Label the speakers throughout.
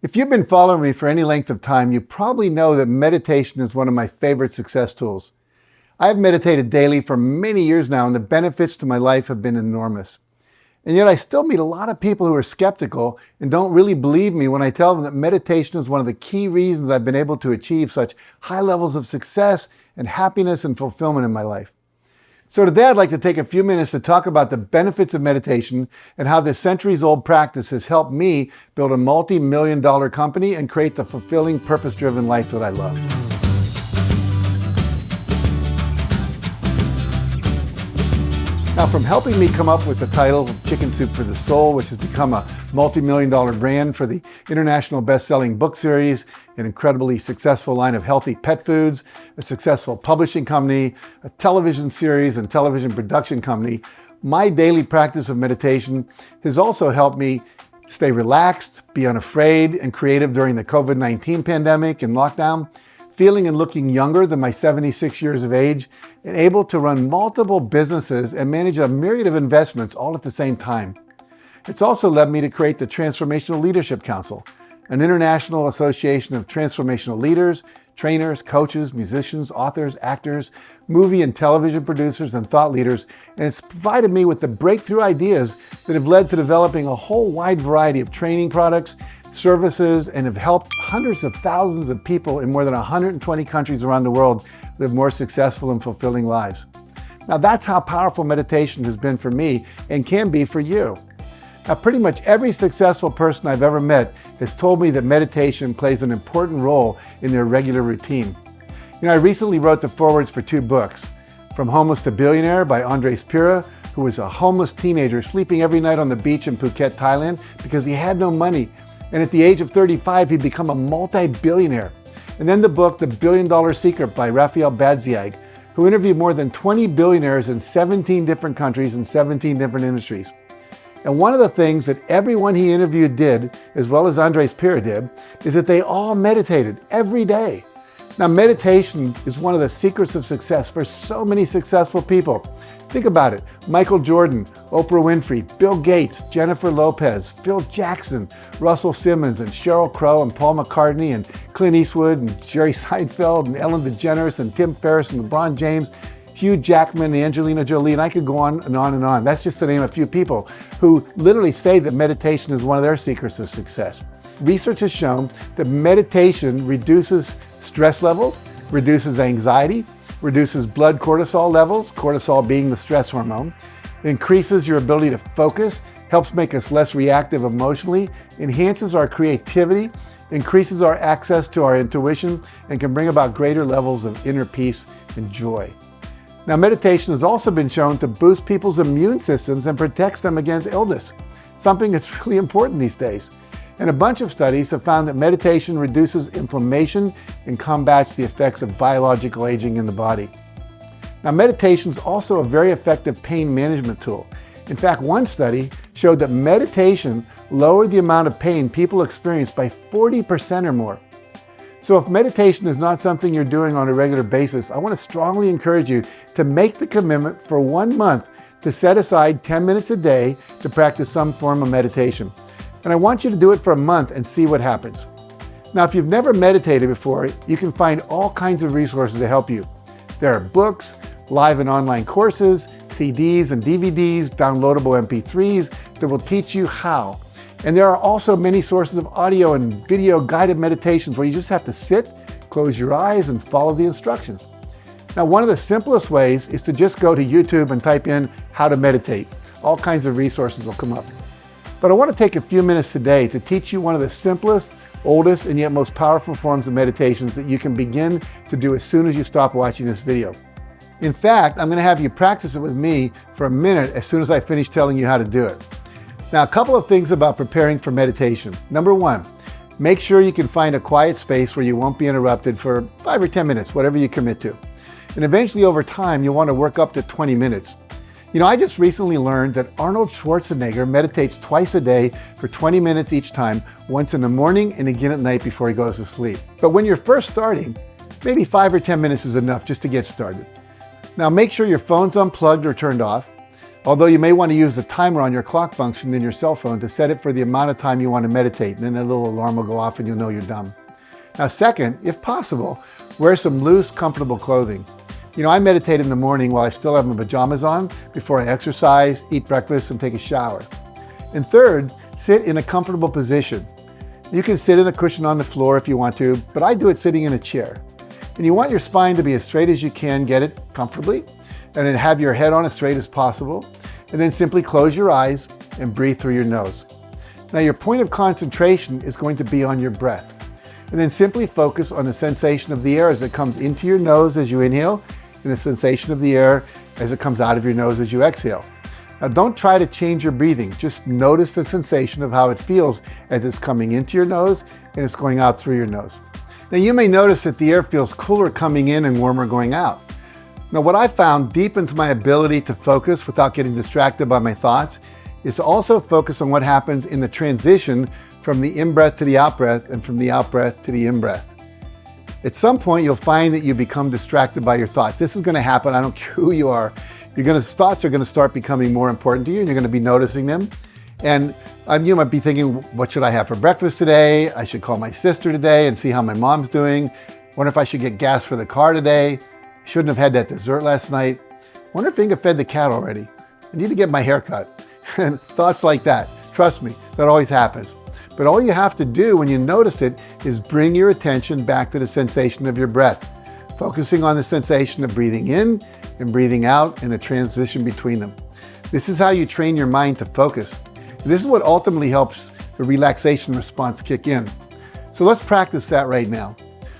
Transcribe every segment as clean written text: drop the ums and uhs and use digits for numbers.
Speaker 1: If you've been following me for any length of time, you probably know that meditation is one of my favorite success tools. I have meditated daily for many years now, and the benefits to my life have been enormous. And yet I still meet a lot of people who are skeptical and don't really believe me when I tell them that meditation is one of the key reasons I've been able to achieve such high levels of success and happiness and fulfillment in my life. So today I'd like to take a few minutes to talk about the benefits of meditation and how this centuries-old practice has helped me build a multi-million-dollar company and create the fulfilling, purpose-driven life that I love. Now, from helping me come up with the title Chicken Soup for the Soul, which has become a multi-million-dollar brand for the international best-selling book series, an incredibly successful line of healthy pet foods, a successful publishing company, a television series and television production company, my daily practice of meditation has also helped me stay relaxed, be unafraid and creative during the COVID-19 pandemic and lockdown, feeling and looking younger than my 76 years of age, and able to run multiple businesses and manage a myriad of investments all at the same time. It's also led me to create the Transformational Leadership Council, an international association of transformational leaders, trainers, coaches, musicians, authors, actors, movie and television producers, and thought leaders, and it's provided me with the breakthrough ideas that have led to developing a whole wide variety of training products, services, and have helped hundreds of thousands of people in more than 120 countries around the world live more successful and fulfilling lives. Now that's how powerful meditation has been for me and can be for you. Now pretty much every successful person I've ever met has told me that meditation plays an important role in their regular routine. I recently wrote the forewords for 2 books, From Homeless to Billionaire by Andres Pira, who was a homeless teenager sleeping every night on the beach in Phuket, Thailand because he had no money. And at the age of 35, he'd become a multi-billionaire. And then the book, The $1 Billion Secret by Raphael Badziag, who interviewed more than 20 billionaires in 17 different countries and 17 different industries. And one of the things that everyone he interviewed did, as well as Andres Pira did, is that they all meditated every day. Now, meditation is one of the secrets of success for so many successful people. Think about it. Michael Jordan, Oprah Winfrey, Bill Gates, Jennifer Lopez, Phil Jackson, Russell Simmons, and Sheryl Crow, and Paul McCartney, and Clint Eastwood, and Jerry Seinfeld, and Ellen DeGeneres, and Tim Ferriss, and LeBron James, Hugh Jackman, and Angelina Jolie, and I could go on and on and on. That's just to name a few people who literally say that meditation is one of their secrets of success. Research has shown that meditation reduces stress levels, reduces anxiety, reduces blood cortisol levels, cortisol being the stress hormone, increases your ability to focus, helps make us less reactive emotionally, enhances our creativity, increases our access to our intuition, and can bring about greater levels of inner peace and joy. Now, meditation has also been shown to boost people's immune systems and protects them against illness, something that's really important these days. And a bunch of studies have found that meditation reduces inflammation and combats the effects of biological aging in the body. Now, meditation is also a very effective pain management tool. In fact, one study showed that meditation lowered the amount of pain people experience by 40% or more. So if meditation is not something you're doing on a regular basis, I want to strongly encourage you to make the commitment for 1 month to set aside 10 minutes a day to practice some form of meditation. And I want you to do it for a month and see what happens. Now, if you've never meditated before, you can find all kinds of resources to help you. There are books, live and online courses, CDs and DVDs, downloadable MP3s that will teach you how. And there are also many sources of audio and video guided meditations where you just have to sit, close your eyes, and follow the instructions. Now, one of the simplest ways is to just go to YouTube and type in how to meditate. All kinds of resources will come up. But I want to take a few minutes today to teach you one of the simplest, oldest, and yet most powerful forms of meditations that you can begin to do as soon as you stop watching this video. In fact, I'm going to have you practice it with me for a minute as soon as I finish telling you how to do it. Now, a couple of things about preparing for meditation. Number 1, make sure you can find a quiet space where you won't be interrupted for 5 or 10 minutes, whatever you commit to. And eventually over time, you'll want to work up to 20 minutes. I just recently learned that Arnold Schwarzenegger meditates twice a day for 20 minutes each time, once in the morning and again at night before he goes to sleep. But when you're first starting, maybe 5 or 10 minutes is enough just to get started. Now make sure your phone's unplugged or turned off. Although you may want to use the timer on your clock function in your cell phone to set it for the amount of time you want to meditate, and then that little alarm will go off and you'll know you're done. Now second, if possible, wear some loose, comfortable clothing. You know, I meditate in the morning while I still have my pajamas on before I exercise, eat breakfast, and take a shower. And third, sit in a comfortable position. You can sit in a cushion on the floor if you want to, but I do it sitting in a chair. And you want your spine to be as straight as you can get it comfortably, and then have your head on as straight as possible, and then simply close your eyes and breathe through your nose. Now your point of concentration is going to be on your breath. And then simply focus on the sensation of the air as it comes into your nose as you inhale, and the sensation of the air as it comes out of your nose as you exhale. Now don't try to change your breathing, just notice the sensation of how it feels as it's coming into your nose and it's going out through your nose. Now you may notice that the air feels cooler coming in and warmer going out. Now what I found deepens my ability to focus without getting distracted by my thoughts is to also focus on what happens in the transition from the in-breath to the out-breath and from the out-breath to the in-breath. At some point you'll find that you become distracted by your thoughts. This is going to happen, I don't care who you are. Thoughts are going to start becoming more important to you and you're going to be noticing them. And you might be thinking, what should I have for breakfast today? I should call my sister today and see how my mom's doing. Wonder if I should get gas for the car today. Shouldn't have had that dessert last night. Wonder if Inga fed the cat already. I need to get my hair cut. And thoughts like that. Trust me, that always happens. But all you have to do when you notice it is bring your attention back to the sensation of your breath, focusing on the sensation of breathing in and breathing out and the transition between them. This is how you train your mind to focus. And this is what ultimately helps the relaxation response kick in. So let's practice that right now.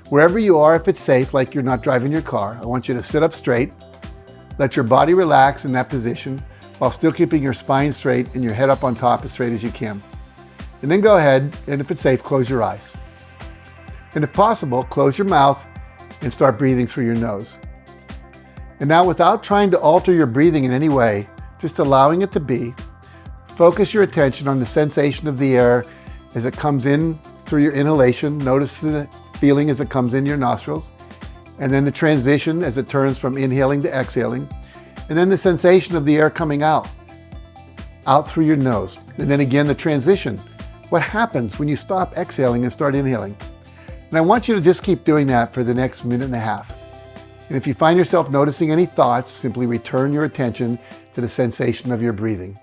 Speaker 1: Wherever you are, if it's safe, like you're not driving your car, I want you to sit up straight, let your body relax in that position while still keeping your spine straight and your head up on top as straight as you can. And then go ahead, and if it's safe, close your eyes. And if possible, close your mouth and start breathing through your nose. And now without trying to alter your breathing in any way, just allowing it to be, focus your attention on the sensation of the air as it comes in through your inhalation. Notice the feeling as it comes in your nostrils, and then the transition as it turns from inhaling to exhaling, and then the sensation of the air coming out through your nose. And then again, the transition. What happens when you stop exhaling and start inhaling? And I want you to just keep doing that for the next minute and a half. And if you find yourself noticing any thoughts, simply return your attention to the sensation of your breathing.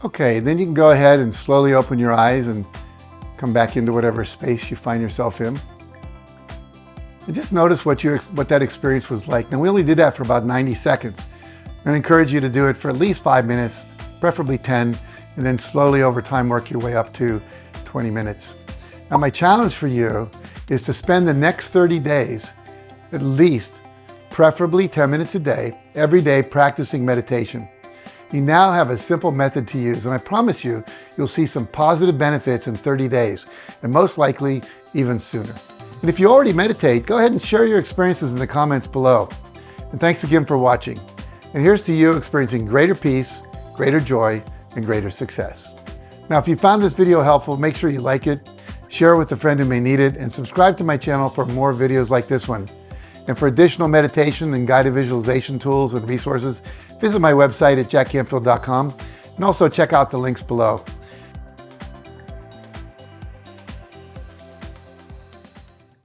Speaker 1: Okay, then you can go ahead and slowly open your eyes and come back into whatever space you find yourself in. And just notice what that experience was like. Now, we only did that for about 90 seconds. I encourage you to do it for at least 5 minutes, preferably 10, and then slowly over time work your way up to 20 minutes. Now, my challenge for you is to spend the next 30 days, at least, preferably 10 minutes a day, every day practicing meditation. You now have a simple method to use, and I promise you, you'll see some positive benefits in 30 days, and most likely even sooner. And if you already meditate, go ahead and share your experiences in the comments below. And thanks again for watching. And here's to you experiencing greater peace, greater joy, and greater success. Now, if you found this video helpful, make sure you like it, share it with a friend who may need it, and subscribe to my channel for more videos like this one. And for additional meditation and guided visualization tools and resources, visit my website at JackCanfield.com and also check out the links below.